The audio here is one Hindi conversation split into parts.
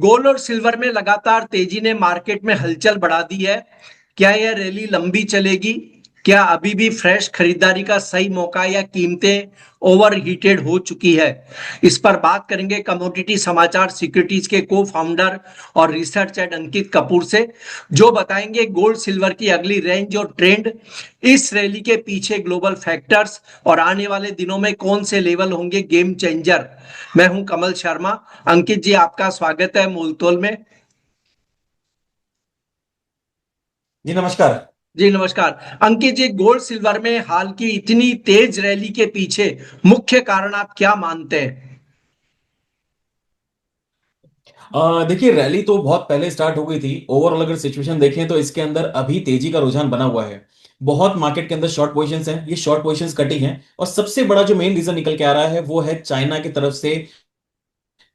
गोल्ड और सिल्वर में लगातार तेजी ने मार्केट में हलचल बढ़ा दी है। क्या यह रैली लंबी चलेगी? क्या अभी भी फ्रेश खरीदारी का सही मौका या कीमतें ओवर हीटेड हो चुकी है? इस पर बात करेंगे कमोडिटी समाचार सिक्योरिटीज के को फाउंडर और रिसर्च एड अंकित कपूर से, जो बताएंगे गोल्ड सिल्वर की अगली रेंज और ट्रेंड, इस रैली के पीछे ग्लोबल फैक्टर्स और आने वाले दिनों में कौन से लेवल होंगे गेम चेंजर। मैं हूं कमल शर्मा। अंकित जी, आपका स्वागत है मोलतोल में। जी नमस्कार। जी नमस्कार। अंकित जी, गोल्ड सिल्वर में हाल की इतनी तेज रैली के पीछे मुख्य कारण आप क्या मानते हैं? देखिए रैली तो बहुत पहले स्टार्ट हो गई थी। ओवरऑल अगर सिचुएशन देखें तो इसके अंदर अभी तेजी का रुझान बना हुआ है। बहुत मार्केट के अंदर शॉर्ट पोजीशंस हैं, ये शॉर्ट पोजीशंस कटी हैं और सबसे बड़ा जो मेन रीजन निकल के आ रहा है वो है चाइना की तरफ से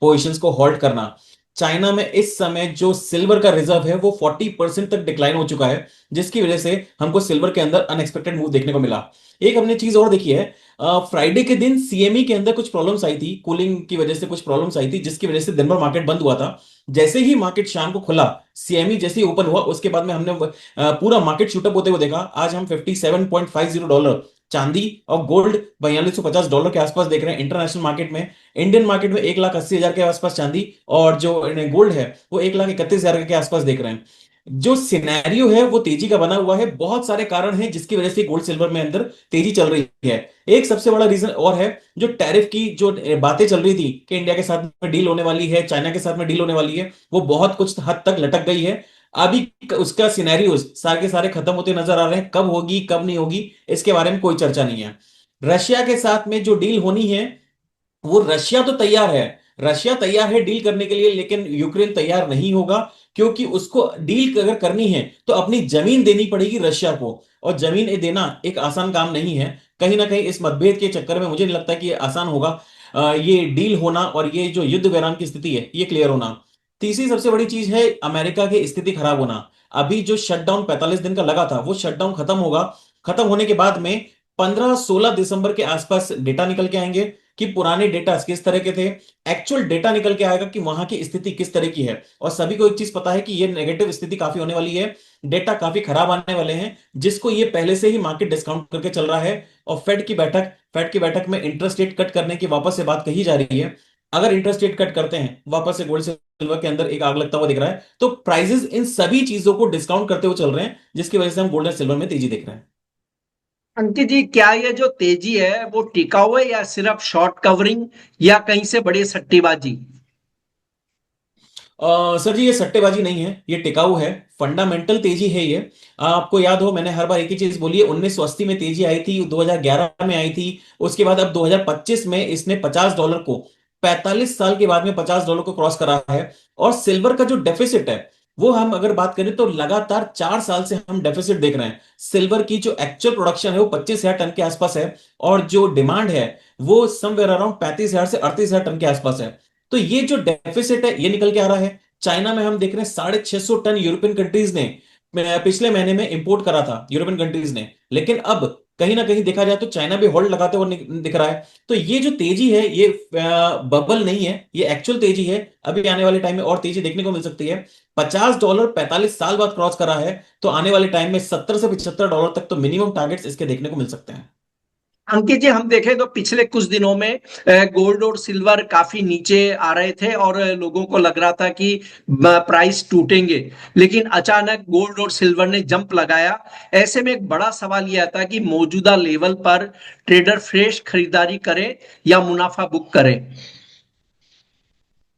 पोजीशंस को होल्ड करना। चाइना में इस समय जो सिल्वर का रिजर्व है वो 40% तक डिक्लाइन हो चुका है, जिसकी वजह से हमको सिल्वर के अंदर अनएक्सपेक्टेड मूव देखने को मिला। एक हमने चीज और देखी है, फ्राइडे के दिन सीएमई के अंदर कुछ प्रॉब्लम्स आई थी, कूलिंग की वजह से कुछ प्रॉब्लम्स आई थी, जिसकी वजह से दिन भर मार्केट बंद हुआ था। जैसे ही मार्केट शाम को खुला, सीएमई जैसे ही ओपन हुआ, उसके बाद में हमने पूरा मार्केट शूटअप होते हुए देखा। आज हम $57.50 चांदी और गोल्ड $4250 के आसपास देख रहे हैं इंटरनेशनल मार्केट में। इंडियन मार्केट में 1,80,000 के आसपास चांदी और जो गोल्ड है वो 1,31,000 के आसपास देख रहे हैं। जो सिनेरियो है वो तेजी का बना हुआ है। बहुत सारे कारण हैं जिसकी वजह से गोल्ड सिल्वर में अंदर तेजी चल रही है। एक सबसे बड़ा रीजन और है, जो टैरिफ की जो बातें चल रही थी कि इंडिया के साथ में डील होने वाली है, चाइना के साथ में डील होने वाली है, वो बहुत कुछ हद तक लटक गई है। अभी उसका सिनेरियोस सारे के सारे खत्म होते नजर आ रहे हैं। कब होगी कब नहीं होगी इसके बारे में कोई चर्चा नहीं है। रशिया के साथ में जो डील होनी है, वो रशिया तो तैयार है, रशिया तैयार है डील करने के लिए, लेकिन यूक्रेन तैयार नहीं होगा। क्योंकि उसको डील अगर करनी है तो अपनी जमीन देनी पड़ेगी रशिया को, और जमीन देना एक आसान काम नहीं है। कहीं ना कहीं इस मतभेद के चक्कर में मुझे नहीं लगता कि ये आसान होगा, ये डील होना और ये जो युद्ध विराम की स्थिति है ये क्लियर होना। तीसरी सबसे बड़ी चीज है अमेरिका की स्थिति खराब होना। अभी जो शटडाउन 45 दिन का लगा था वो शटडाउन खत्म होगा। खत्म होने के बाद में 15-16 दिसंबर के आसपास डेटा निकल के आएंगे कि पुराने डेटा किस तरह के थे। एक्चुअल डेटा निकल के आएगा कि वहां की स्थिति किस तरह की है। और सभी को एक चीज पता है कि ये नेगेटिव स्थिति काफी होने वाली है, डेटा काफी खराब आने वाले हैं, जिसको ये पहले से ही मार्केट डिस्काउंट करके चल रहा है। और फेड की बैठक में इंटरेस्ट रेट कट करने की वापस से बात कही जा रही है। अगर इंटरेस्ट रेट कट करते हैं, वापस से गोल्ड सिल्वर के अंदर एक आग लगता हुआ दिख रहा है, तो प्राइजेस इन सभी चीजों को डिस्काउंट करते हुए चल रहे हैं, जिसकी वजह से हम गोल्ड और सिल्वर में तेजी देख रहे हैं। अंकित जी, क्या ये जो तेजी है वो टिकाऊ है या सिर्फ शॉर्ट कवरिंग या कहीं से बड़ी सट्टेबाजी? सर जी, ये सट्टेबाजी नहीं है, ये टिकाऊ है। फंडामेंटल तेजी है ये। आपको याद हो मैंने हर बार एक ही चीज बोली है, 1980 में तेजी आई थी, 2011 में आई थी, उसके बाद अब 2025 में इसने $50 को, 45 साल के बाद में $50 को क्रॉस करा है। और सिल्वर का जो डेफिसिट है, वो हम अगर बात करें तो लगातार 4 साल से हम डेफिसिट देख रहे हैं। सिल्वर की जो एक्चुअल प्रोडक्शन है वो 25,000 टन के आसपास है, और जो डिमांड है वो समवेयर अराउंड 35,000 से 38,000 टन के आसपास है। तो ये जो डेफिसिट है ये निकल के आ रहा है। चाइना में हम देख रहे हैं 650 टन यूरोपियन कंट्रीज ने पिछले महीने में इंपोर्ट करा था, यूरोपियन कंट्रीज ने। लेकिन अब कहीं ना कहीं देखा जाए तो चाइना भी होल्ड लगाते हुए दिख रहा है। तो ये जो तेजी है ये बबल नहीं है, ये एक्चुअल तेजी है। अभी आने वाले टाइम में और तेजी देखने को मिल सकती है। $50 45 साल बाद क्रॉस करा है, तो आने वाले टाइम में $70 से $75 तक तो मिनिमम टारगेट्स इसके देखने को मिल सकते हैं। अंकित जी, हम देखें तो पिछले कुछ दिनों में गोल्ड और सिल्वर काफी नीचे आ रहे थे और लोगों को लग रहा था कि प्राइस टूटेंगे, लेकिन अचानक गोल्ड और सिल्वर ने जंप लगाया। ऐसे में एक बड़ा सवाल यह आता है कि मौजूदा लेवल पर ट्रेडर फ्रेश खरीदारी करें या मुनाफा बुक करें?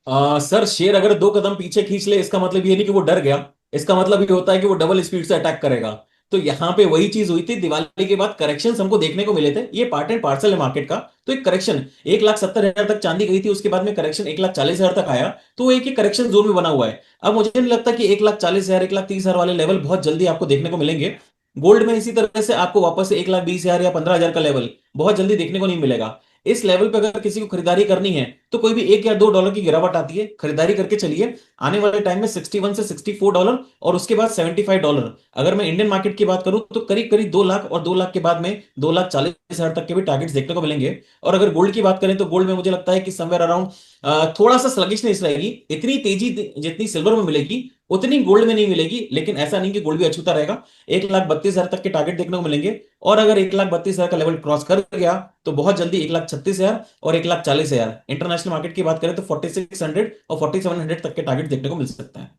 सर, शेर अगर 2 कदम पीछे खींच ले इसका मतलब ये नहीं कि वो डर गया, इसका मतलब ये होता है कि वो डबल स्पीड से अटैक करेगा। तो यहां पे वही चीज हुई थी, दिवाली के बाद करेक्शन हमको देखने को मिले थे, ये पार्ट एंड पार्सल है मार्केट का। तो एक करेक्शन 1,70,000 तक चांदी गई थी, उसके बाद में करेक्शन 1,40,000 तक आया, तो वो एक ही करेक्शन जोन में बना हुआ है। अब मुझे नहीं लगता कि 1,40,000 1,30,000 वाले लेवल बहुत जल्दी आपको देखने को मिलेंगे। गोल्ड में इसी तरह से आपको वापस से 1,20,000 या 15,000 का लेवल बहुत जल्दी देखने को नहीं मिलेगा। इस लेवल पे अगर किसी को खरीदारी करनी है तो कोई भी $1 या $2 की गिरावट आती है, खरीदारी करके चलिए। आने वाले टाइम में 61 से $64 और उसके बाद $75। अगर मैं इंडियन मार्केट की बात करूं तो करीब करीब 2 लाख, और 2 लाख के बाद में 2,40,000 तक के भी टारगेट्स देखने को मिलेंगे। और अगर गोल्ड की बात करें तो गोल्ड में मुझे लगता है कि समवेयर अराउंड थोड़ा सा स्लगिशनेस रहेगी। इतनी तेजी जितनी सिल्वर में मिलेगी उतनी गोल्ड में नहीं मिलेगी, लेकिन ऐसा नहीं कि गोल्ड भी अछूता रहेगा। 1,32,000 तक के टारगेट देखने को मिलेंगे। और अगर 1,32,000 का लेवल क्रॉस कर गया तो बहुत जल्दी 1,36,000 और 1,40,000, इंटरनेशनल मार्केट की बात करें तो 4,600 और 4,700 तक के टारगेट देखने को मिल सकता है।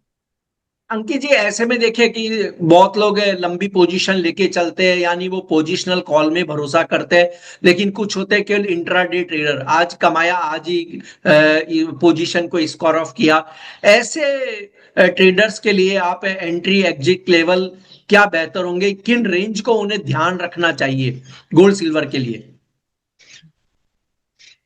अंकित जी, ऐसे में देखिए कि बहुत लोग लंबी पोजीशन लेके चलते हैं, यानी वो पोजिशनल कॉल में भरोसा करते हैं। लेकिन कुछ होते हैं केवल इंट्राडे ट्रेडर, आज कमाया आज ही पोजीशन को स्कोर ऑफ किया। ऐसे ट्रेडर्स के लिए आप एंट्री एग्जिट लेवल क्या बेहतर होंगे, किन रेंज को उन्हें ध्यान रखना चाहिए गोल्ड सिल्वर के लिए?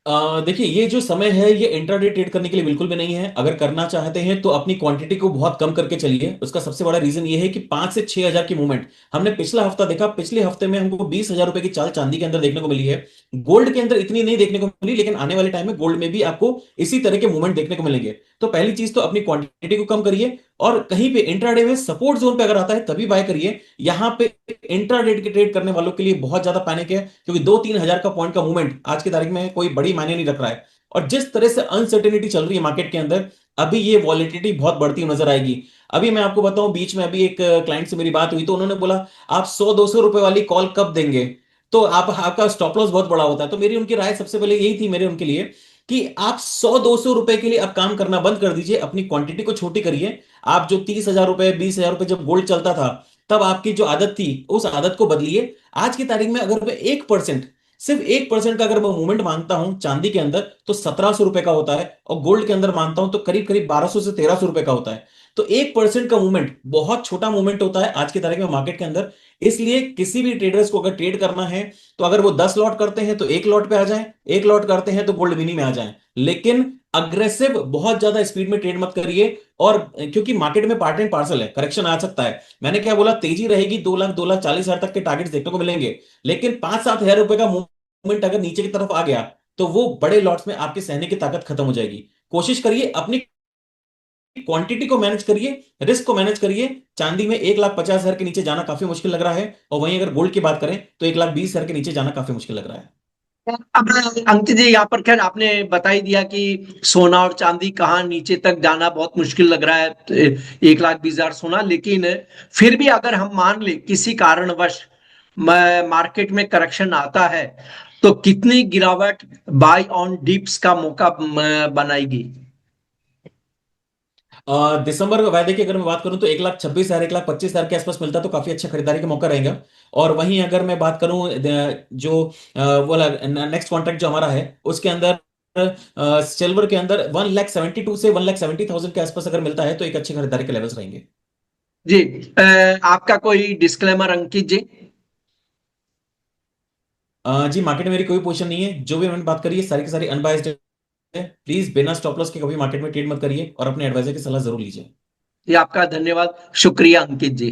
देखिए, ये जो समय है ये इंट्राडे ट्रेड करने के लिए बिल्कुल भी नहीं है। अगर करना चाहते हैं तो अपनी क्वांटिटी को बहुत कम करके चलिए। उसका सबसे बड़ा रीजन ये है कि 5 से 6 हजार की मूवमेंट हमने पिछला हफ्ता देखा। पिछले हफ्ते में हमको 20 हजार रुपए की चाल चांदी के अंदर देखने को मिली है। गोल्ड के अंदर इतनी नहीं देखने को मिली, लेकिन आने वाले टाइम में गोल्ड में भी आपको इसी तरह के मूवमेंट देखने को मिलेंगे। तो पहली चीज तो अपनी क्वांटिटी को कम करिए, और कहीं पे इंट्राडे में सपोर्ट जोन पे अगर आता है तभी बाय करिए। यहां पे इंट्राडे के ट्रेड करने वालों के लिए बहुत ज्यादा पैनिक है, क्योंकि 2-3 हजार का पॉइंट का मूवमेंट आज की तारीख में कोई बड़ी मायने नहीं रख रहा है। और जिस तरह से अनसर्टेनिटी चल रही है मार्केट के अंदर, अभी ये वॉलेटिलिटी बहुत बढ़ती हुई नजर आएगी। अभी मैं आपको बताऊं, बीच में अभी एक क्लाइंट से मेरी बात हुई तो उन्होंने बोला आप 100-200 रुपए वाली कॉल कब देंगे? तो आप आपका स्टॉप लॉस बहुत बड़ा होता है। तो मेरी उनकी राय सबसे पहले यही थी मेरे उनके लिए, कि आप 100-200 रुपए के लिए आप काम करना बंद कर दीजिए, अपनी क्वांटिटी को छोटी करिए। आप जो 30,000 रुपए 20,000 रुपए जब गोल्ड चलता था, तब आपकी जो आदत थी उस आदत को बदलिए। आज की तारीख में अगर मैं 1%, सिर्फ 1% का अगर मैं मूवमेंट मांगता हूं चांदी के अंदर तो 1,700 रुपए का होता है, और गोल्ड के अंदर मानता हूं तो करीब करीब 1,200 से 1,300 रुपए का होता है। तो 1% का मूवमेंट बहुत छोटा मूवमेंट होता है आज की तारीख में मार्केट के अंदर। इसलिए किसी भी ट्रेडर्स को अगर ट्रेड करना है तो अगर वो 10 लॉट करते हैं तो एक लॉट पे आ जाएं, एक लॉट करते हैं तो गोल्ड मिनी में आ जाएं, लेकिन अग्रेसिव बहुत ज्यादा स्पीड में ट्रेड मत करिए। और क्योंकि मार्केट में पार्ट एंड पार्सल है, करेक्शन आ सकता है। मैंने क्या बोला, तेजी रहेगी, 2 लाख 2,40,000 तक के टारगेट देखने को मिलेंगे, लेकिन 5-7 हजार रुपए का मूवमेंट अगर नीचे की तरफ आ गया तो वो बड़े लॉट्स में आपके सहने की ताकत खत्म हो जाएगी। कोशिश करिए अपनी क्वांटिटी को मैनेज करिए, रिस्क को मैनेज करिए। चांदी में 1,50,000 के नीचे जाना काफी मुश्किल लग रहा है, और वहीं अगर गोल्ड की बात करें तो 1,20,000 के नीचे जाना काफी मुश्किल लग रहा है। अब अंकित जी, यहाँ पर खैर आपने बता ही दिया कि सोना और चांदी कहाँ नीचे तक जाना बहुत मुश्किल लग रहा है, 1,20,000 सोना। लेकिन फिर भी अगर हम मान ले किसी कारणवश मार्केट में करेक्शन आता है, तो कितनी गिरावट बाय ऑन डिप्स का मौका बनाएगी? दिसंबर में वायदे की अगर मैं बात करूं तो 1,26,000 1,25,000 के आसपास मिलता तो काफी अच्छा खरीदारी का मौका रहेगा। और वहीं अगर मैं बात करूं जो वाला नेक्स्ट कॉन्ट्रैक्ट जो हमारा है उसके अंदर सिल्वर के अंदर 1,72,000 से 1,70,000 के आसपास अगर मिलता है तो एक अच्छे खरीदारी के लेवल्स रहेंगे। जी, आपका कोई डिस्क्लेमर अंकित जी? जी, मार्केट में मेरी कोई पोजीशन नहीं है। जो भी मैंने बात करी है सारी की सारी अनबायस्ड है। प्लीज बिना स्टॉप लॉस के कभी मार्केट में ट्रेड मत करिए, और अपने एडवाइजर की सलाह जरूर लीजिए। जी, आपका धन्यवाद, शुक्रिया अंकित जी।